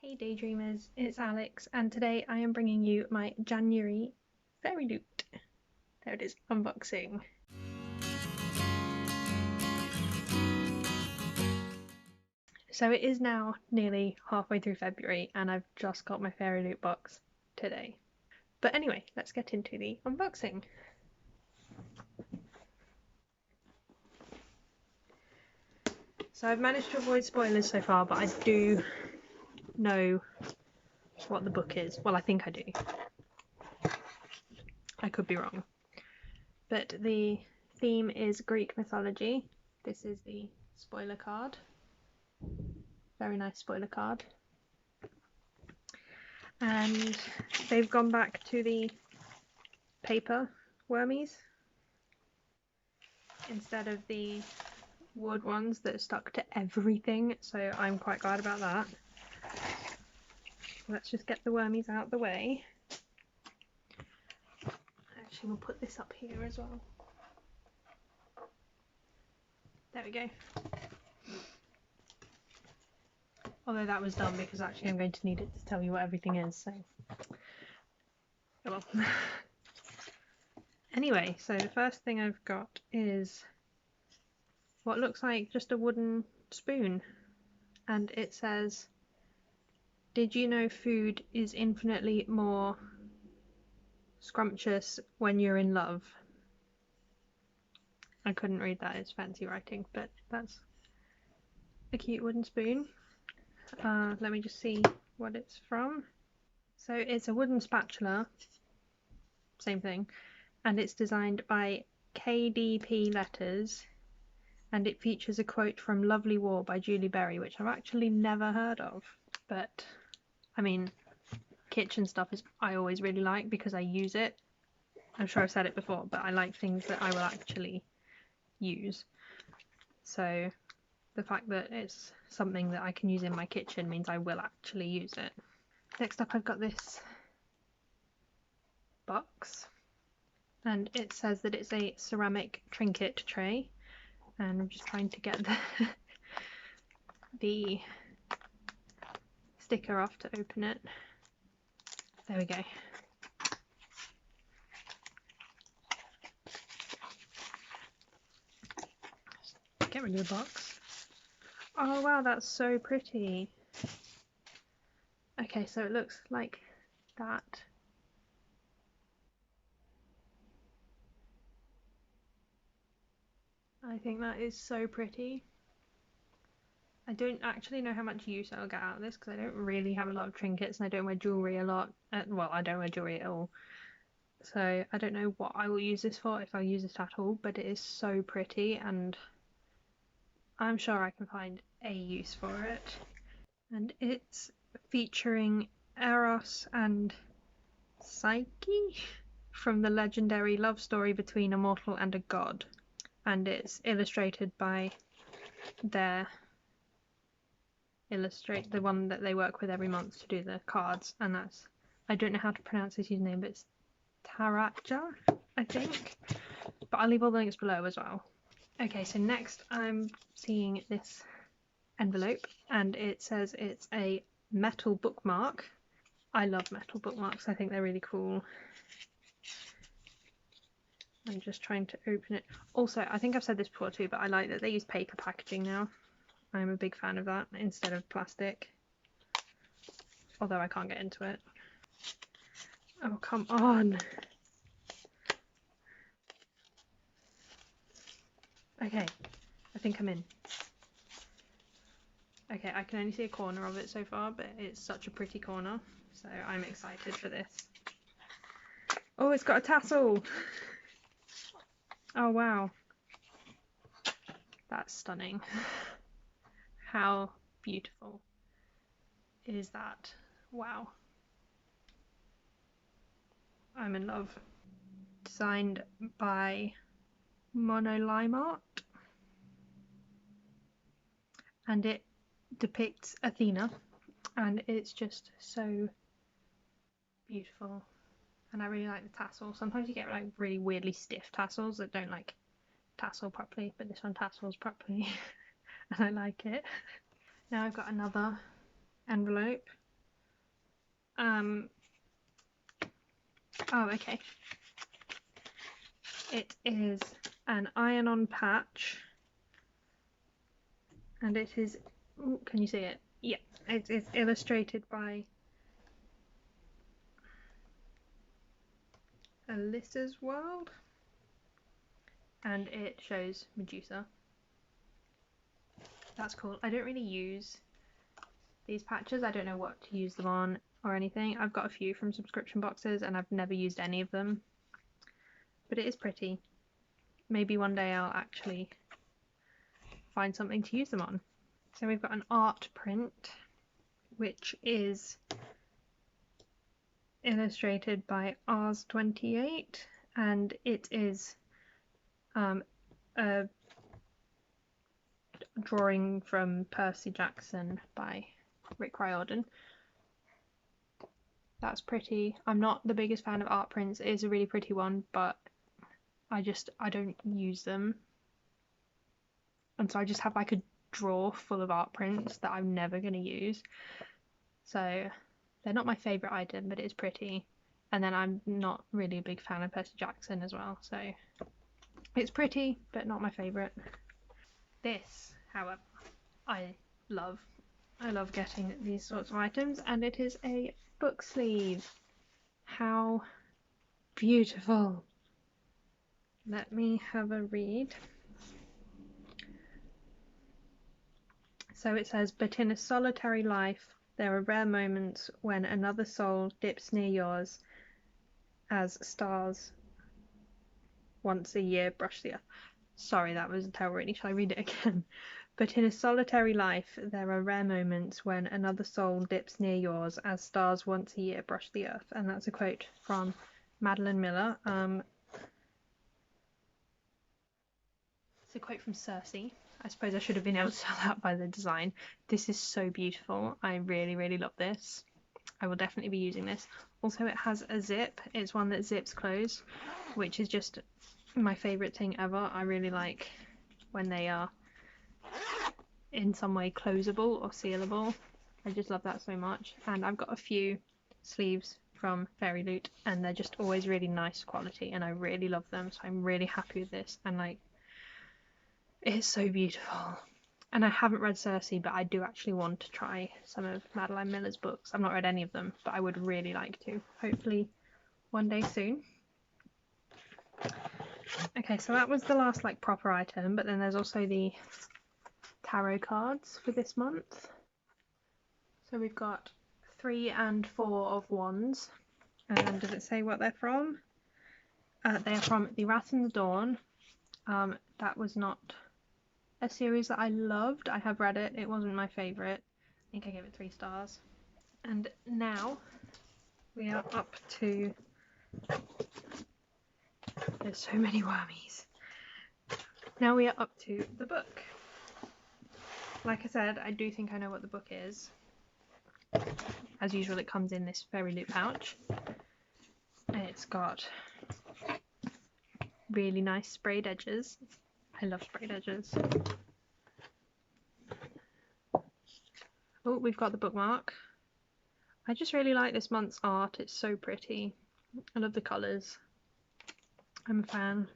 Hey Daydreamers, it's Alex, and today I am bringing you my January FairyLoot. There it is, unboxing. So it is now nearly halfway through February, and I've just got my FairyLoot box today. But anyway, let's get into the unboxing. So I've managed to avoid spoilers so far, but I do know what the book is. Well, I think I do. I could be wrong. But the theme is Greek mythology. This is the spoiler card. Very nice spoiler card. And they've gone back to the paper wormies instead of the wood ones that are stuck to everything, so I'm quite glad about that. Let's just get the wormies out of the way. Actually, we'll put this up here as well. There we go. Although that was done because actually I'm going to need it to tell you what everything is, so oh well. Anyway, so the first thing I've got is what looks like just a wooden spoon, and it says, "Did you know food is infinitely more scrumptious when you're in love?" I couldn't read that, it's fancy writing, but that's a cute wooden spoon. Let me just see what it's from. So it's a wooden spatula, same thing, and it's designed by KDP Letters, and it features a quote from Lovely War by Julie Berry, which I've actually never heard of. But I mean, kitchen stuff is I always really like because I use it. I'm sure I've said it before, but I like things that I will actually use. So the fact that it's something that I can use in my kitchen means I will actually use it. Next up, I've got this box, and it says that it's a ceramic trinket tray, and I'm just trying to get the sticker off to open it. There we go. Get rid of the box. Oh wow, that's so pretty. Okay, so it looks like that. I think that is so pretty. I don't actually know how much use I'll get out of this because I don't really have a lot of trinkets and I don't wear jewellery a lot. Well, I don't wear jewellery at all. So I don't know what I will use this for, if I'll use it at all, but it is so pretty and I'm sure I can find a use for it. And it's featuring Eros and Psyche from the legendary love story between a mortal and a god. And it's illustrated by the one that they work with every month to do the cards, and that's, I don't know how to pronounce his username, but it's Taraja, I think. But I'll leave all the links below as well. Okay, so next I'm seeing this envelope, and it says it's a metal bookmark. I love metal bookmarks, I think they're really cool. I'm just trying to open it. Also, I think I've said this before too, but I like that they use paper packaging now. I'm a big fan of that instead of plastic. Although I can't get into it. Oh, come on. Okay, I think I'm in. Okay, I can only see a corner of it so far, but it's such a pretty corner, so I'm excited for this. Oh, it's got a tassel! Oh wow. That's stunning. How beautiful is that? Wow. I'm in love. Designed by Monolime, and it depicts Athena, and it's just so beautiful. And I really like the tassel. Sometimes you get like really weirdly stiff tassels that don't like tassel properly, but this one tassels properly and I like it. Now I've got another envelope, Oh, okay. It is an iron-on patch, and it is. Ooh, can you see it? Yeah, it is illustrated by Alyssa's World, and it shows Medusa. That's cool. I don't really use these patches. I don't know what to use them on or anything. I've got a few from subscription boxes and I've never used any of them, but it is pretty. Maybe one day I'll actually find something to use them on. So we've got an art print, which is illustrated by Ars28, and it is a drawing from Percy Jackson by Rick Riordan. That's pretty. I'm not the biggest fan of art prints. It is a really pretty one, but I don't use them, and so I just have like a drawer full of art prints that I'm never going to use. So they're not my favourite item, but it is pretty. And then I'm not really a big fan of Percy Jackson as well, so it's pretty, but not my favourite. This, however, I love. I love getting these sorts of items, and it is a book sleeve. How beautiful! Let me have a read. So it says, but in a solitary life, there are rare moments when another soul dips near yours as stars once a year brush the earth. Sorry, that was a terrible reading. Shall I read it again? But in a solitary life, there are rare moments when another soul dips near yours as stars once a year brush the earth. And that's a quote from Madeline Miller. It's a quote from Circe. I suppose I should have been able to tell that by the design. This is so beautiful. I really, really love this. I will definitely be using this. Also, it has a zip. It's one that zips closed, which is just my favourite thing ever. I really like when they are in some way closable or sealable. I just love that so much. And I've got a few sleeves from FairyLoot, and they're just always really nice quality, and I really love them. So I'm really happy with this, and like, it's so beautiful. And I haven't read Circe, but I do actually want to try some of Madeline Miller's books. I've not read any of them, but I would really like to. Hopefully one day soon. Okay, so that was the last like proper item, but then there's also the tarot cards for this month. So we've got 3 and 4 of Wands. And does it say what they're from? They're from The Rat in the Dawn. That was not a series that I loved. I have read it. It wasn't my favourite. I think I gave it 3 stars. And now we are up to... There's so many wormies. Now we are up to the book. Like I said, I do think I know what the book is. As usual, it comes in this FairyLoot pouch. And it's got really nice sprayed edges. I love sprayed edges. Oh, we've got the bookmark. I just really like this month's art. It's so pretty. I love the colours. I'm a fan.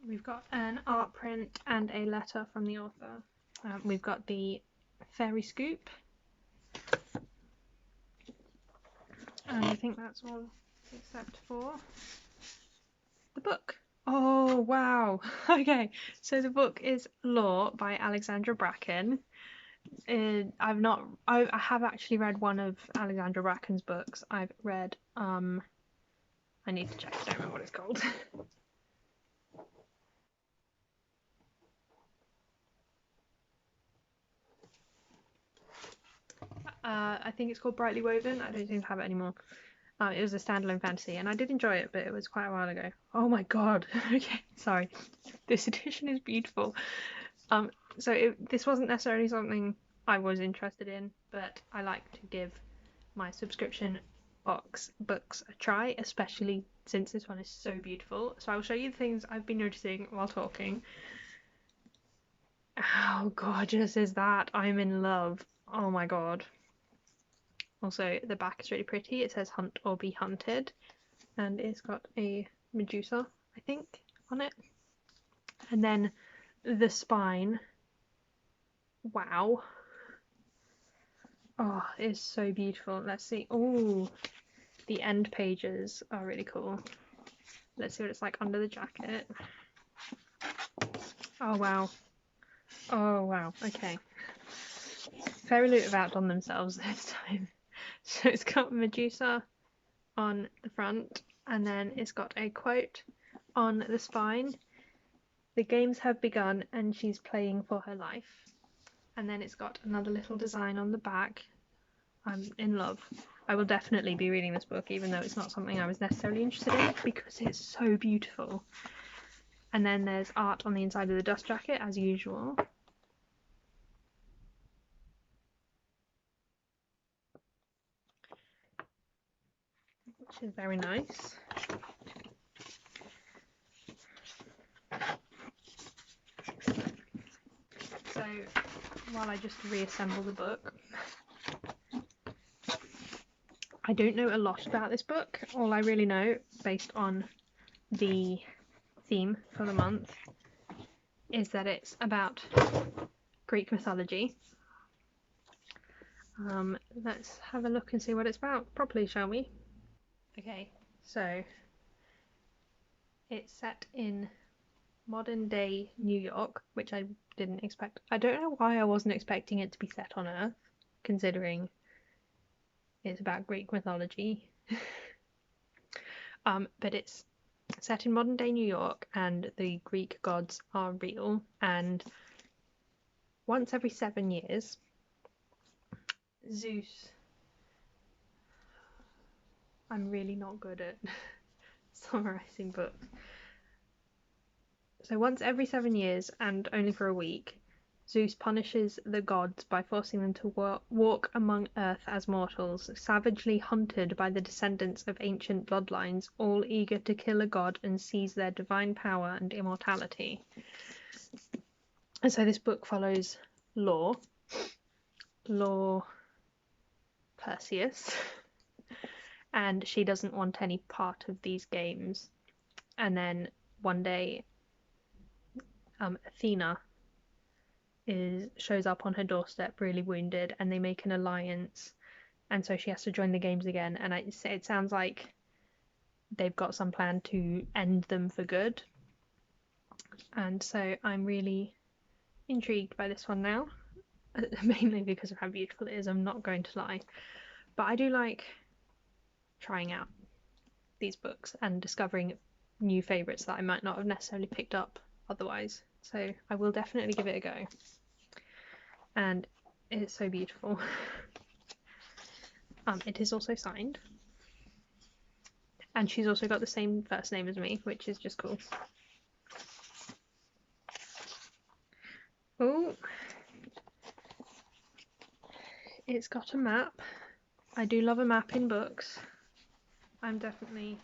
We've got an art print and a letter from the author. We've got the fairy scoop. And I think that's all except for the book. Oh, wow. Okay, so the book is Law by Alexandra Bracken. I have actually read one of Alexandra Bracken's books. I've read, I need to check, I don't remember what it's called. I think it's called Brightly Woven. I don't seem to have it anymore. It was a standalone fantasy, and I did enjoy it, but it was quite a while ago. Oh my god. Okay, sorry. This edition is beautiful. This wasn't necessarily something I was interested in, but I like to give my subscription box books a try, especially since this one is so beautiful. So I'll show you the things I've been noticing while talking. How gorgeous is that? I'm in love. Oh my god. Also, the back is really pretty. It says hunt or be hunted. And it's got a Medusa, I think, on it. And then the spine. Wow. Oh, it's so beautiful. Let's see. Oh, the end pages are really cool. Let's see what it's like under the jacket. Oh, wow. Oh, wow. Okay. FairyLoot have outdone themselves this time. So it's got Medusa on the front, and then it's got a quote on the spine. The games have begun and she's playing for her life. And then it's got another little design on the back. I'm in love. I will definitely be reading this book, even though it's not something I was necessarily interested in, because it's so beautiful. And then there's art on the inside of the dust jacket, as usual. Which is very nice. So, while I just reassemble the book, I don't know a lot about this book. All I really know, based on the theme for the month, is that it's about Greek mythology. Let's have a look and see what it's about properly, shall we? Okay, so it's set in modern day New York, which I didn't expect. I don't know why I wasn't expecting it to be set on Earth, considering it's about Greek mythology. But it's set in modern day New York, and the Greek gods are real, and once every 7 years, Zeus. I'm really not good at summarizing books. So once every 7 years, and only for a week, Zeus punishes the gods by forcing them to walk among Earth as mortals, savagely hunted by the descendants of ancient bloodlines, all eager to kill a god and seize their divine power and immortality. And so this book follows Law Perseus, and she doesn't want any part of these games. And then one day, Athena shows up on her doorstep really wounded, and they make an alliance, and so she has to join the games again, and it sounds like they've got some plan to end them for good. And so I'm really intrigued by this one now, mainly because of how beautiful it is, I'm not going to lie. But I do like trying out these books and discovering new favourites that I might not have necessarily picked up otherwise. So I will definitely give it a go. And it's so beautiful. It is also signed. And she's also got the same first name as me, which is just cool. Oh, it's got a map. I do love a map in books. I'm definitely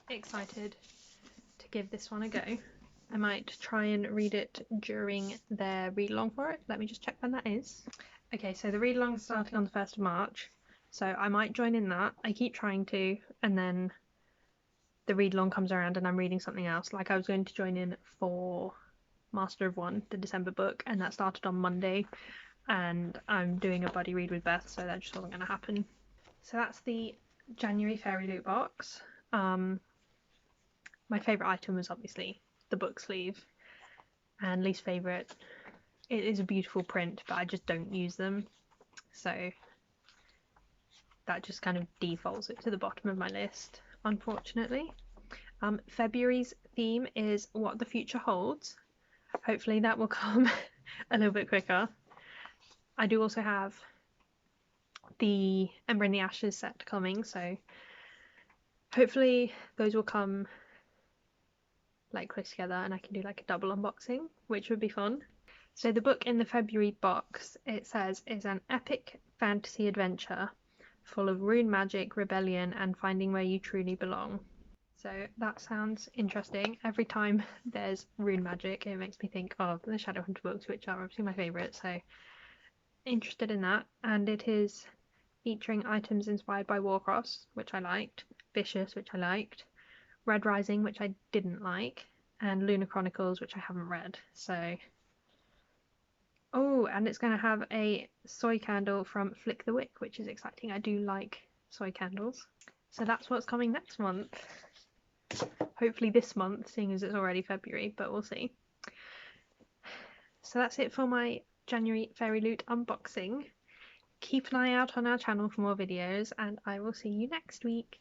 excited to give this one a go. I might try and read it during their read along for it. Let me just check when that is. Okay, so the read along is starting on the 1st of March, so I might join in that. I keep trying to, and then the read along comes around and I'm reading something else. Like I was going to join in for Master of One, the December book, and that started on Monday, and I'm doing a buddy read with Beth, so that just wasn't going to happen. So that's the January FairyLoot box. My favourite item was obviously the book sleeve, and least favourite, it is a beautiful print, but I just don't use them, so that just kind of defaults it to the bottom of my list, unfortunately. February's theme is What the Future Holds. Hopefully that will come a little bit quicker. I do also have the Ember in the Ashes set coming, so hopefully those will come like close together and I can do like a double unboxing, which would be fun. So the book in the February box, it says, is an epic fantasy adventure full of rune magic, rebellion, and finding where you truly belong. So that sounds interesting. Every time there's rune magic, it makes me think of the Shadowhunter books, which are obviously my favourite, so interested in that. And it is featuring items inspired by Warcross, which I liked, Vicious, which I liked, Red Rising, which I didn't like, and Lunar Chronicles, which I haven't read. So, oh, and it's going to have a soy candle from Flick the Wick, which is exciting. I do like soy candles. So that's what's coming next month. Hopefully this month, seeing as it's already February, but we'll see. So that's it for my January FairyLoot unboxing. Keep an eye out on our channel for more videos, and I will see you next week.